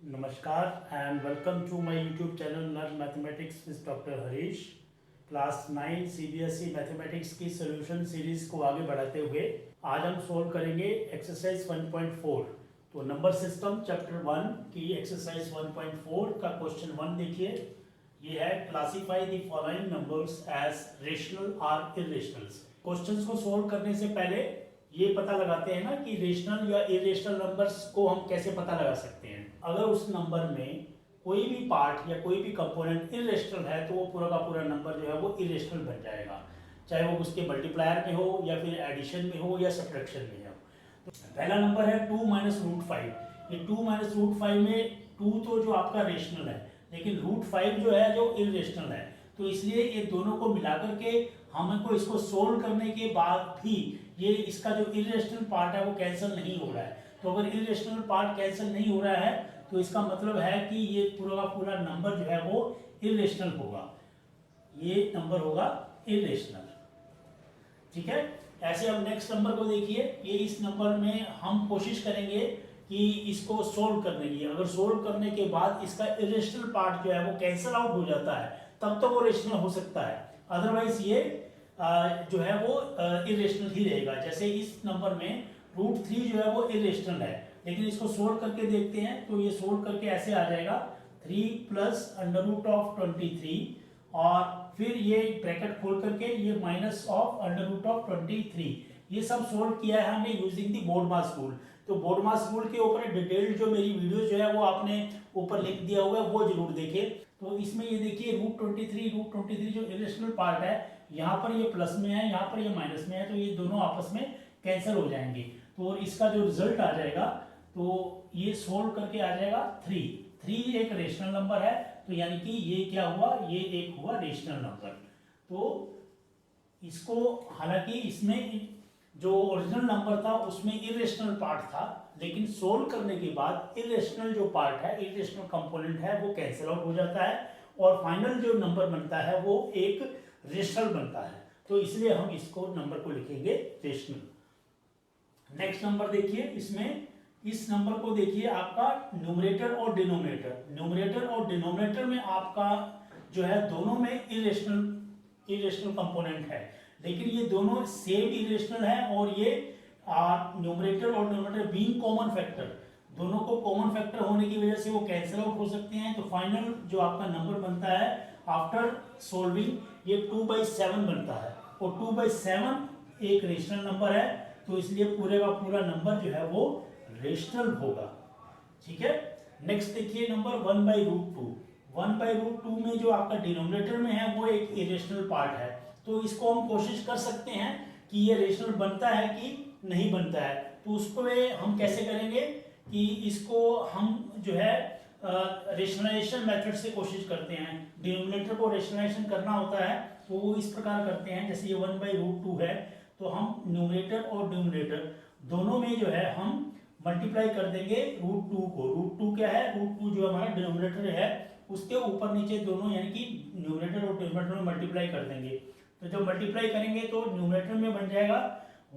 नमस्कार and welcome to my YouTube channel learn mathematics with doctor Harish. Class 9 CBSE mathematics की solution series को आगे बढ़ाते हुए आज हम सोल्व करेंगे एक्सरसाइज 1.4। तो नंबर सिस्टम चैप्टर 1 की एक्सरसाइज 1.4 का क्वेश्चन 1 देखिए। ये है classify the following numbers as rational और इरेशनल्स। क्वेश्चंस को सोल्व करने से पहले ये पता लगाते हैं ना कि रेशनल या इरेशनल नंबर्स को हम कैसे पता लगा सकते हैं। अगर उस नंबर में कोई भी पार्ट या कोई भी कंपोनेंट इरेशनल है तो वो पूरा का पूरा नंबर जो है वो इरेशनल बन जाएगा, चाहे वो उसके मल्टीप्लायर में हो या फिर एडिशन में हो या सब्ट्रैक्शन में हो। तो पहला नंबर है 2 माइनस रूट 5। ये 2 माइनस रूट 5 में 2 तो जो आपका रेशनल है, लेकिन रूट 5 जो है जो इरेशनल है। तो इसलिए ये दोनों को मिलाकर के हमको इसको सोल्व करने के बाद भी ये इसका जो इरेशनल पार्ट है वो कैंसिल नहीं हो रहा है। तो अगर इरेशनल पार्ट कैंसिल नहीं हो रहा है तो इसका मतलब है कि ये पूरा का पूरा नंबर जो है वो इरेशनल होगा, ये नंबर होगा इरेशनल। ठीक है, ऐसे अब नेक्स्ट नंबर को देखिए। ये इस नंबर में हम कोशिश करेंगे कि इसको सोल्व करने की। अगर सोल्व करने के बाद इसका इरेशनल पार्ट जो है वो कैंसिल आउट हो जाता है तब तो वो रेशनल हो सकता है, अदरवाइज ये जो है वो इरेशनल ही रहेगा। जैसे इस नंबर में रूट 3 जो है वो इरेशनल है, लेकिन इसको सोल्व करके देखते हैं तो ये सोल्व करके ऐसे आ जाएगा 3 प्लस अंडर रूट ऑफ 23 और फिर ये ब्रैकेट खोल करके ये minus of under root of 23। ये सब सोल्व किया है हमने यूजिंग दी बोर्डमास रूल। तो बोर्डमास रूल के ऊपर डिटेल्ड जो मेरी वीडियो जो है वो आपने ऊपर लिंक दिया हुआ है वो जरूर देखें। तो इसमें ये देखिए रूट 23 जो इरेशनल पार्ट है यहाँ पर ये प्लस में है, यहाँ पर ये माइनस में है, तो ये दोनों आपस में कैंसिल हो जाएंगे। तो इसका जो रिजल्ट आ जाएगा तो ये सोल्व करके आ जाएगा 3 एक रेशनल नंबर है। तो यानी कि ये क्या हुआ, ये एक हुआ रेशनल नंबर। तो इसको हालांकि इसमें जो ओरिजिनल नंबर था उसमें इरेशनल पार्ट था, लेकिन सोल्व करने के बाद इरेशनल जो पार्ट है, इरेशनल कंपोनेंट है वो कैंसिल आउट हो जाता है और फाइनल जो नंबर बनता है वो एक रेशनल बनता है। तो इसलिए हम इसको नंबर को लिखेंगे रेशनल। नेक्स्ट नंबर देखिए, इसमें इस नंबर को देखिए आपका न्यूमरेटर और डिनोमिनेटर। न्यूमरेटर और डिनोमिनेटर में आपका जो है दोनों में इरेशनल कंपोनेंट है, लेकिन ये दोनों सेम इरेशनल है और ये न्यूमरेटर और डिनोमिनेटर बीइंग कॉमन फैक्टर, दोनों को कॉमन फैक्टर होने की वजह से वो कैंसिल आउट हो सकते हैं। तो फाइनल जो आपका नंबर बनता है आफ्टर सोल्विंग ये 2/7 बनता है और 2/7 एक रेशनल नंबर है, तो इसलिए पूरे का पूरा नंबर जो है वो रेशनल होगा। ठीक है, नेक्स्ट देखिए नंबर 1/√2। 1/√2 में जो आपका डिनोमिनेटर में है वो एक इरेशनल पार्ट है। तो इसको हम कोशिश कर सकते हैं कि ये रेशनल बनता है कि नहीं बनता है। तो उसको हम कैसे करेंगे कि इसको हम जो है रेशनलाइजेशन मेथड से कोशिश करते हैं। डिनोमिनेटर को रेशनलाइजेशन करना होता है तो वो इस प्रकार करते हैं, जैसे ये 1/√2 है तो हम न्यूमरेटर और डिनोमिनेटर दोनों में जो है हम मल्टीप्लाई कर देंगे √2 को। √2 क्या है, √2 जो हमारा डिनोमिनेटर है उसके ऊपर नीचे दोनों यानी कि न्यूमरेटर और डिनोमिनेटर में मल्टीप्लाई कर देंगे। तो जब मल्टीप्लाई करेंगे तो न्यूमरेटर में बन जाएगा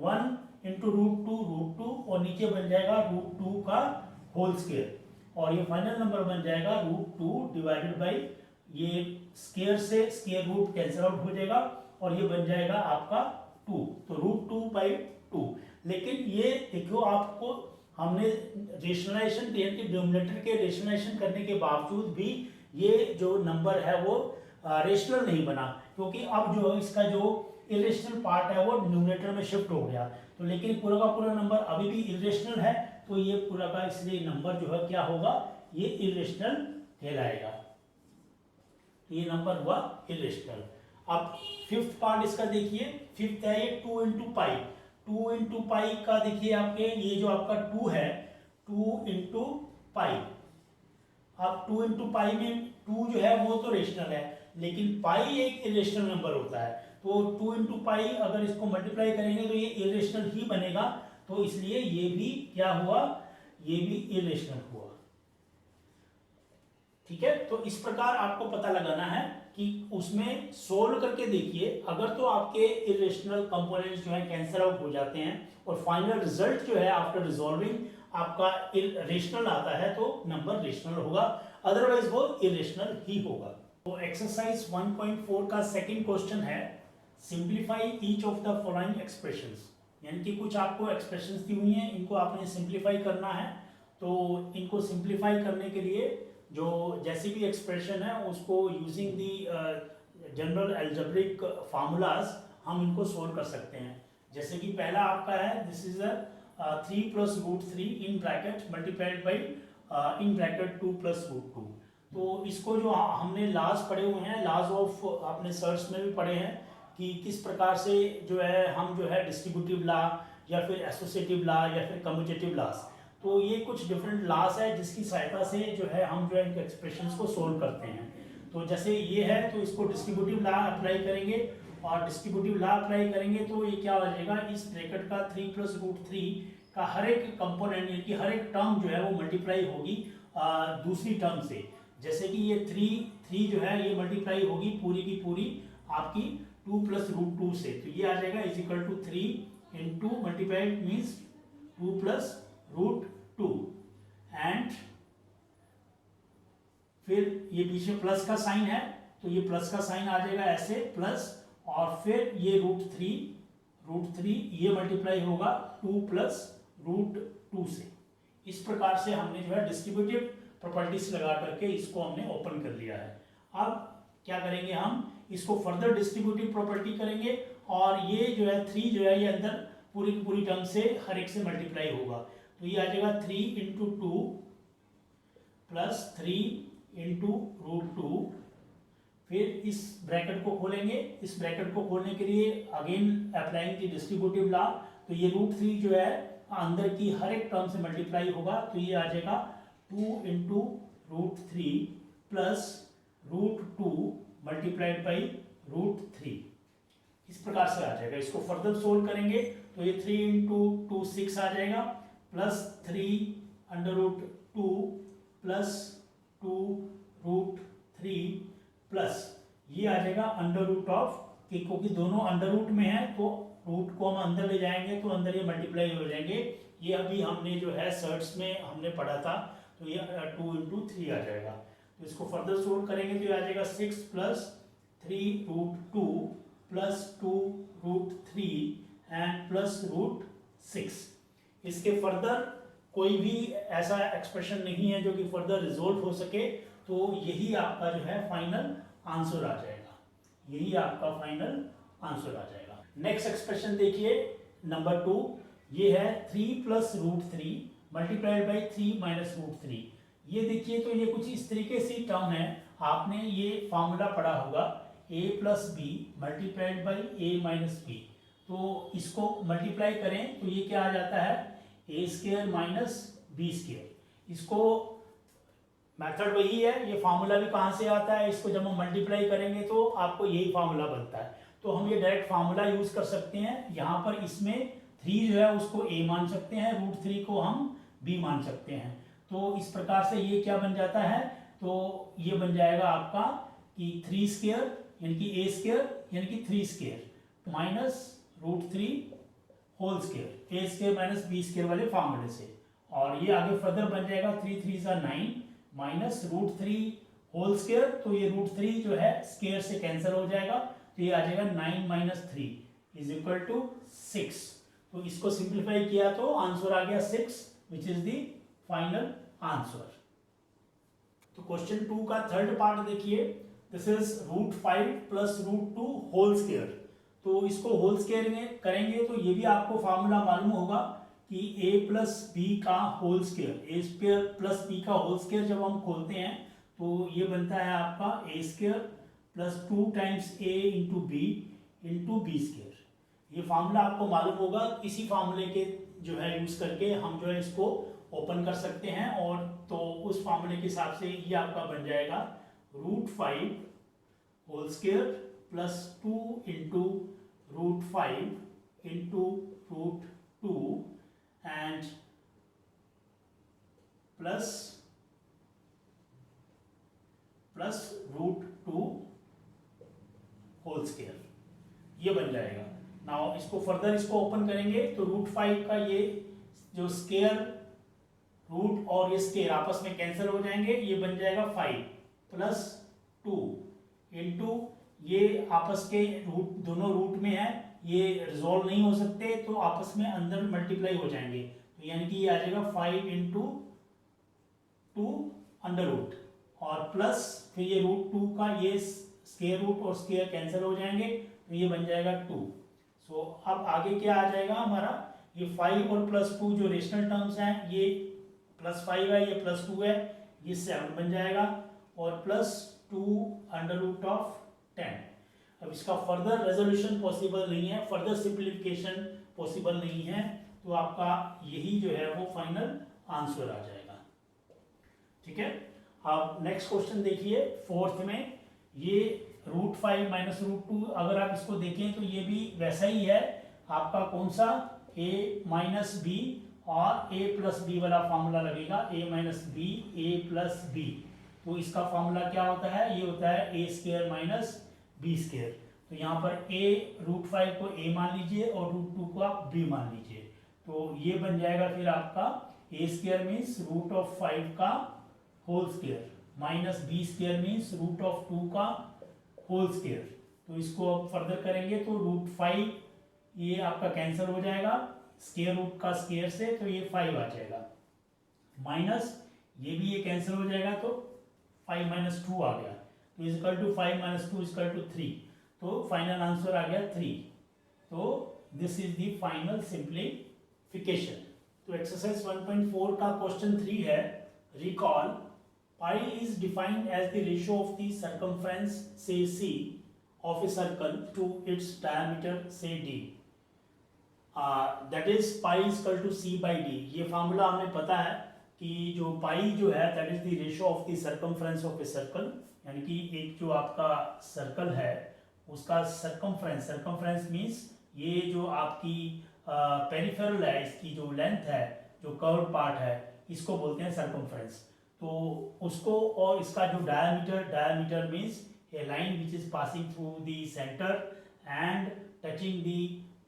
1 इंटू √2 और नीचे बन जाएगा √2 का होल स्क्वायर और ये फाइनल नंबर बन जाएगा √2 डिवाइडेड बाई ये स्क्वायर से स्क्वायर रूट कैंसिल आउट हो जाएगा और ये बन जाएगा आपका 2, तो √2/2। लेकिन ये देखो आपको हमने रेशनलाइजेशन यानी कि डिनोमिनेटर के रेशनलाइजेशन करने के बावजूद भी ये जो नंबर है वो रेशनल नहीं बना, क्योंकि अब जो इसका जो इरेशनल पार्ट है वो न्यूमरेटर में शिफ्ट हो गया। तो लेकिन पूरा का पूरा नंबर अभी भी इरेशनल है, तो ये पूरा का इसलिए नंबर जो है क्या होगा, ये इरेशनल कहलाएगा। ये नंबर हुआ इरेशनल। अब फिफ्थ पार्ट इसका देखिए, फिफ्थ है ये 2 इंटू पाई। 2 इंटू पाई का देखिए आपके ये जो आपका 2 है 2 इंटू पाई। अब 2 इंटू पाई में 2 जो है वो तो रेशनल है, लेकिन पाई एक इरेशनल नंबर होता है। तो 2 इंटू पाई अगर इसको मल्टीप्लाई करेंगे तो ये इरेशनल ही बनेगा, तो इसलिए ये भी क्या हुआ, ये भी इरेशनल हुआ। ठीक है, तो इस प्रकार आपको पता लगाना है कि उसमें सोल्व करके देखिए। अगर तो आपके इरेशनल कंपोनेंट्स जो है कैंसिल आउट हो जाते हैं और फाइनल रिजल्ट जो है आफ्टर रिजॉल्विंग आपका रेशनल आता है तो नंबर रेशनल होगा, अदरवाइज वो इरेशनल ही होगा। तो एक्सरसाइज 1.4 का सेकंड क्वेश्चन है, simplify each of the following expressions. यानी कि कुछ आपको एक्सप्रेशंस दी हुई हैं, इनको आपने सिंप्लीफाई करना है। तो इनको सिंप्लीफाई करने के लिए जो जैसी भी एक्सप्रेशन है उसको using the general algebraic formulas हम इनको सोल्व कर सकते हैं। जैसे कि पहला आपका है, this is a 3 plus root 3 in bracket multiplied by in bracket 2 plus root 2। तो इसको जो हमने लॉज पढ़े हुए हैं, लॉज ऑफ आपने सर्च में भी पढ़े हैं कि किस प्रकार से जो है हम जो है डिस्ट्रीब्यूटिव लॉ या फिर एसोसिएटिव लॉ या फिर कम्यूटेटिव लॉज, तो ये कुछ डिफरेंट लॉज है जिसकी सहायता से जो है हम जो है इनके एक्सप्रेशंस को सोल्व करते हैं। तो जैसे ये है तो इसको डिस्ट्रीब्यूटिव लॉ अप्लाई करेंगे, और डिस्ट्रीब्यूटिव लॉ अप्लाई करेंगे तो ये क्या हो जाएगा, इस ब्रैकेट का 3 प्लस रूट 3 का हर एक कंपोनेंट यानी कि हर एक टर्म जो है वो मल्टीप्लाई होगी दूसरी टर्म से। जैसे कि ये 3 जो है ये मल्टीप्लाई होगी पूरी की पूरी आपकी 2 प्लस रूट 2 से, तो ये आ जाएगा is equal to 3 into multiplied means 2 plus root 2, and फिर ये पीछे प्लस का साइन है तो ये प्लस का साइन आ जाएगा ऐसे प्लस, और फिर ये रूट थ्री ये मल्टीप्लाई होगा 2 प्लस रूट 2 से। इस प्रकार से हमने जो है डिस्ट्रीब्यूटिव प्रॉपर्टीज लगा करके इसको हमने ओपन कर लिया है। अब क्या करेंगे, हम इसको फर्दर डिस्ट्रीब्यूटिव प्रॉपर्टी करेंगे, और ये जो है 3 जो है ये अंदर पूरी की पूरी टर्म से हर एक से मल्टीप्लाई होगा, तो ये आ जाएगा 3 इंटू 2 प्लस 3 इंटू रूट 2। फिर इस ब्रैकेट को खोलेंगे, इस ब्रैकेट को खोलने के लिए अगेन अप्लाइंग दी डिस्ट्रीब्यूटिव लॉ, तो ये रूट 3 जो है अंदर की हर एक टर्म से मल्टीप्लाई होगा, तो ये आ जाएगा 2 into root 3 plus root 2 multiplied by root 3। इस प्रकार से आ जाएगा। इसको फर्दर सोल्व करेंगे तो ये 3 इंटू 2 6 आ जाएगा, plus 3 under root 2 plus 2 root 3 plus ये आ जाएगा अंडर रूट ऑफ, क्योंकि दोनों अंडर रूट में है तो रूट को हम अंदर ले जाएंगे तो अंदर ये मल्टीप्लाई हो जाएंगे। ये अभी हमने जो है सर्ट्स में हमने पढ़ा था, तो ये 2 इंटू 3 आ जाएगा। तो इसको फर्दर सोल्व करेंगे तो ये आ जाएगा 6 plus 3 root 2 plus 2 root 3 and plus root 6। इसके फर्दर कोई भी ऐसा एक्सप्रेशन नहीं है जो कि फर्दर रिजोल्व हो सके, तो यही आपका जो है फाइनल आंसर आ जाएगा, यही आपका फाइनल आंसर आ जाएगा। नेक्स्ट एक्सप्रेशन देखिए नंबर 2, ये है 3 plus root 3 multiplied by 3 minus root 3। ये देखिए तो ये कुछ इस तरीके से टर्म है, आपने ये फार्मूला पढ़ा होगा a plus b multiplied by a minus b. तो इसको मल्टीप्लाई करें तो ये क्या आ जाता है, a square minus b square. इसको मेथड वही है, ये फार्मूला भी कहाँ से आता है, इसको जब हम मल्टीप्लाई करेंगे तो आपको यही फार्मूला बनता है। तो हम ये डायरेक्ट फार्मूला यूज कर सकते हैं। यहाँ पर इसमें 3 जो है उसको a मान सकते हैं, रूट 3 को हम b मान सकते हैं। तो इस प्रकार से ये क्या बन जाता है, तो ये बन जाएगा आपका कि 3 स्क्वायर यानी कि a स्क्वायर यानी कि 3 square minus root 3 whole square, a square minus b square वाले फार्मूले से। और ये आगे फर्दर बन जाएगा 3 3 9 माइनस रूट 3 होल स्क्वायर, तो ये रूट 3 जो है स्क्वायर से कैंसिल हो जाएगा, तो ये आ जाएगा 9 माइनस 3 इज इक्वल टू 6। तो इसको सिंप्लीफाई किया तो आंसर आ गया 6 which is the final answer. तो क्वेश्चन 2 का थर्ड पार्ट देखिए, this is root 5 plus root 2 whole square. तो इसको होल स्क्वायर में करेंगे तो ये भी आपको फार्मूला मालूम होगा कि a प्लस बी का होल स्क्वायर, ए स्क्वायर प्लस बी का होल स्क्वायर जब हम खोलते हैं तो ये बनता है आपका a square plus 2 times a into b square. ये फार्मूला आपको मालूम होगा, इसी फार्मूले के जो है यूज करके हम जो है इसको ओपन कर सकते हैं, और तो उस फार्मूले के हिसाब से ये आपका बन जाएगा root 5 whole square plus 2 into root 5 into root 2 and plus root 2 whole square, ये बन जाएगा। नाउ इसको फर्दर इसको ओपन करेंगे तो रूट 5 का ये जो स्क्वायर रूट और ये स्केयर आपस में कैंसिल हो जाएंगे, ये बन जाएगा 5 प्लस 2 इंटू ये आपस के रूट दोनों रूट में है, ये रिजॉल्व नहीं हो सकते तो आपस में अंदर मल्टीप्लाई हो जाएंगे, तो यानी कि ये आ जाएगा 5 इंटू 2 अंडर रूट और प्लस फिर ये रूट 2 का ये स्केयर रूट और स्केयर कैंसिल हो जाएंगे, तो ये बन जाएगा 2। सो अब आगे क्या आ जाएगा हमारा, ये 5 और प्लस 2 जो रेशनल टर्म्स हैं, ये प्लस 5 है, ये प्लस 2 है, ये 7 बन जाएगा और प्लस 2 अंडर रूट ऑफ 10। अब इसका फर्दर रेजोल्यूशन पॉसिबल नहीं है, फर्दर सिंप्लीफिकेशन पॉसिबल नहीं है, तो आपका यही जो है वो फाइनल आंसर आ जाएगा। ठीक है, अब नेक्स्ट क्वेश्चन देखिए, फोर्थ में ये रूट 5 माइनस रूट 2, अगर आप इसको देखें तो ये भी वैसा ही है आपका, कौन सा, a माइनस बी और a प्लस बी वाला फॉर्मूला लगेगा, a minus b a plus b. तो इसका फॉर्मूला क्या होता है, ये होता है a square minus b square. तो यहाँ पर a रूट 5 को a मान लीजिए और रूट 2 को आप b मान लीजिए, तो ये बन जाएगा फिर आपका a square means root of 5 का होल square minus b square means root of 2 का होल स्क्वायर। तो इसको अब फर्दर करेंगे तो रूट 5 ये आपका कैंसिल हो जाएगा स्क्वायर रूट का स्क्वायर से, तो ये 5 आ जाएगा, माइनस ये भी ये कैंसिल हो जाएगा तो 5 माइनस 2 आ गया, तो is equal to 5 minus 2 is equal to 3, तो फाइनल आंसर आ गया 3। तो this is the final simplification. तो एक्सरसाइज 1.4 का क्वेश्चन 3 है, recall pi is defined as the ratio of the circumference say c of a circle to its diameter say d, that is pi is equal to c by d। ये formula हमें पता है कि जो पाई जो है that is the ratio of the circumference of a circle, यानी कि एक जो आपका सर्कल है उसका सर्कमफ्रेंस, सर्कमफ्रेंस मीन्स ये जो आपकी पेरिफेरल है, इसकी जो लेंथ है, जो कर्व पार्ट है, इसको बोलते हैं सर्कमफ्रेंस। तो उसको और इसका जो diameter, diameter means a line which is passing through the centre and touching the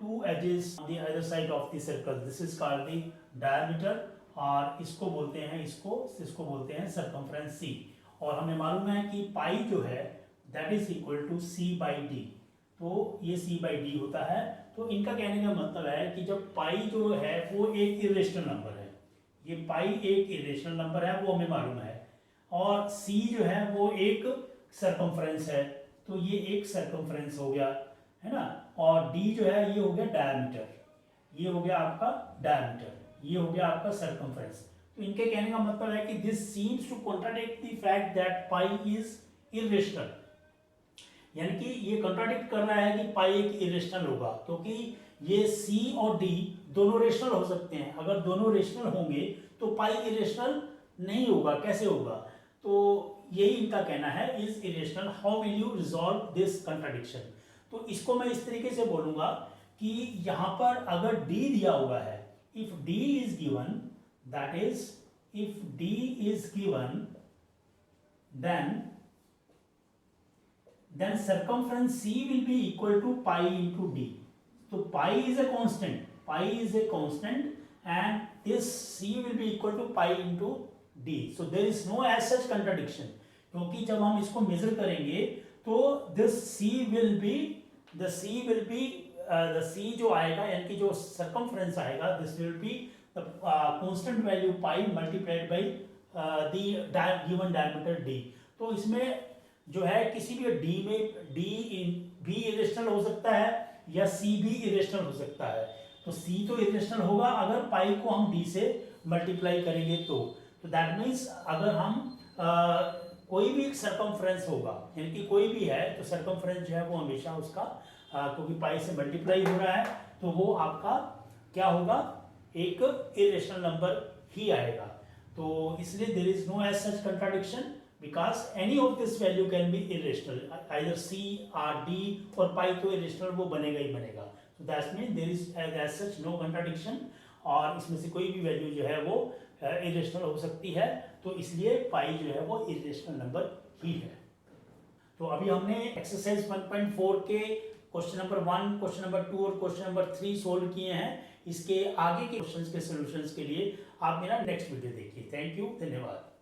two edges on the other side of the circle, this is called the diameter, और इसको बोलते हैं, इसको बोलते हैं सर्कमफ्रेंस सी। और हमें मालूम है कि पाई जो है that is equal to C by D, तो ये सी बाई डी होता है। तो इनका कहने का मतलब है कि जब पाई जो है वो एक इरेशनल नंबर है, ये पाई एक इरेशनल नंबर है वो हमें मालूम है, और सी जो है वो एक सर्कमफ्रेंस है, तो ये एक सर्कमफ्रेंस हो गया, है ना, और डी जो है ये हो गया डायमीटर, ये हो गया आपका डायमीटर, ये हो गया आपका सर्कमफ्रेंस। तो इनके कहने का मतलब है कि this seems to contradict the fact that pi is irrational, यानी कि ये कॉन्ट्राडिक्ट कर रहा है कि पाई एक इरेशनल होगा, क्योंकि ये सी और डी दोनों रेशनल हो सकते हैं, अगर दोनों रेशनल होंगे तो पाई इरेशनल नहीं होगा, कैसे होगा, तो यही इनका कहना है, is irrational, how will you resolve this contradiction. तो इसको मैं इस तरीके से बोलूंगा कि यहाँ पर अगर डी दिया हुआ है, if D is given, that is if D is given then circumference C will be equal to pi into d. So pi is a constant and this C will be equal to pi into d. So there is no as such contradiction, क्योंकि जब हम इसको major करेंगे तो this C will be the C जो आएगा, यानी कि जो circumference आएगा, this will be the constant value pi multiplied by the given diameter d। तो इसमें जो है किसी भी डी में डी भी इरेशनल हो सकता है या सी भी इरेशनल हो सकता है, तो सी तो इरेशनल होगा अगर पाई को हम डी से मल्टीप्लाई करेंगे, तो दैट मीन्स अगर हम कोई भी सर्कमफ्रेंस होगा, यानी कि कोई भी है, तो सर्कमफ्रेंस जो है वो हमेशा उसका क्योंकि पाई से मल्टीप्लाई हो रहा है तो वो आपका क्या होगा, एक इरेशनल नंबर ही आएगा। तो इसलिए there is no edge such contradiction because any of this value can be irrational, either C or D, और पाई तो irrational वो बनेगा ही बनेगा। So that means there is as such no contradiction, और इसमें से कोई भी वैल्यू जो है वो irrational हो सकती है, तो इसलिए पाई जो है वो irrational नंबर ही है। तो अभी हमने एक्सरसाइज 1.4 के क्वेश्चन नंबर 1, क्वेश्चन नंबर 2 और क्वेश्चन नंबर 3 सोल्व किए हैं। इसके आगे के क्वेश्चंस के सॉल्यूशंस के लिए आप मेरा नेक्स्ट वीडियो देखिए। थैंक यू, धन्यवाद।